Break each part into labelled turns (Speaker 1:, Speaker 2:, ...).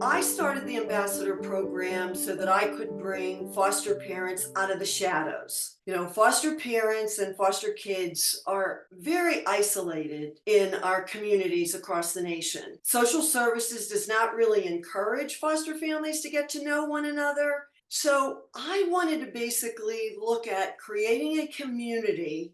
Speaker 1: I started the ambassador program so that I could bring foster parents out of the shadows. Foster parents and foster kids are very isolated in our communities across the nation. Social services does not really encourage foster families to get to know one another. So I wanted to basically look at creating a community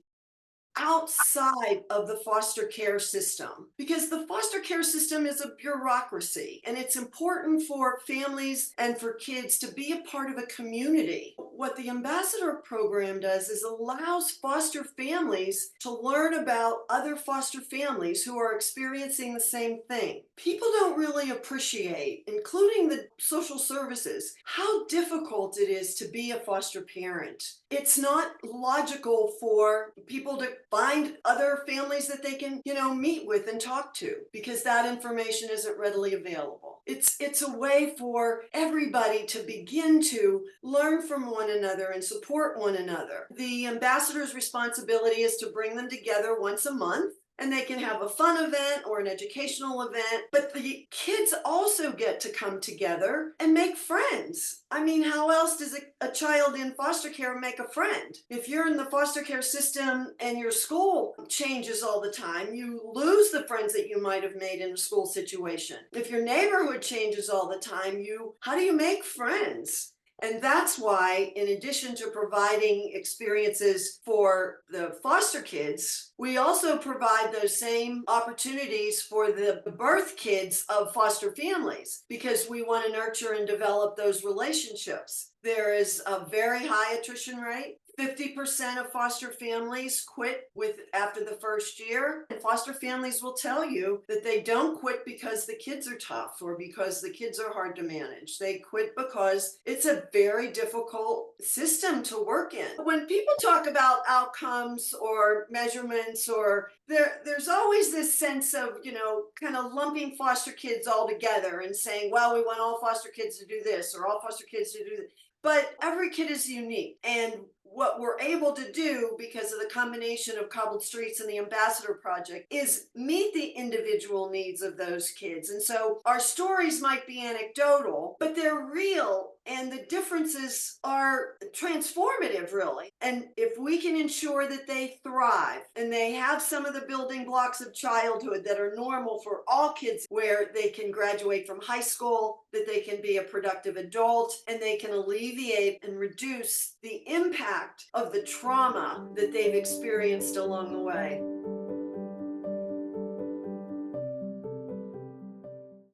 Speaker 1: outside of the foster care system because the foster care system is a bureaucracy and it's important for families and for kids to be a part of a community. What the ambassador program does is allows foster families to learn about other foster families who are experiencing the same thing. People don't really appreciate, including the social services, how difficult it is to be a foster parent. It's not logical for people to find other families that they can, meet with and talk to because that information isn't readily available. It's a way for everybody to begin to learn from one another and support one another. The ambassador's responsibility is to bring them together once a month and they can have a fun event or an educational event. But the kids also get to come together and make friends. I mean, how else does a child in foster care make a friend? If you're in the foster care system and your school changes all the time, you lose the friends that you might have made in a school situation. If your neighborhood changes all the time, how do you make friends? And that's why, in addition to providing experiences for the foster kids, we also provide those same opportunities for the birth kids of foster families because we want to nurture and develop those relationships. There is a very high attrition rate. 50% of foster families quit after the first year. And foster families will tell you that they don't quit because the kids are tough or because the kids are hard to manage. They quit because it's a very difficult system to work in. When people talk about outcomes or measurements there's always this sense of, kind of lumping foster kids all together and saying, well, we want all foster kids to do this or all foster kids to do that. But every kid is unique. And what we're able to do because of the combination of Cobbled Streets and the Ambassador Project is meet the individual needs of those kids. And so our stories might be anecdotal, but they're real and the differences are transformative, really. And if we can ensure that they thrive and they have some of the building blocks of childhood that are normal for all kids, where they can graduate from high school, that they can be a productive adult, and they can alleviate and reduce the impact of the trauma that they've experienced along the way.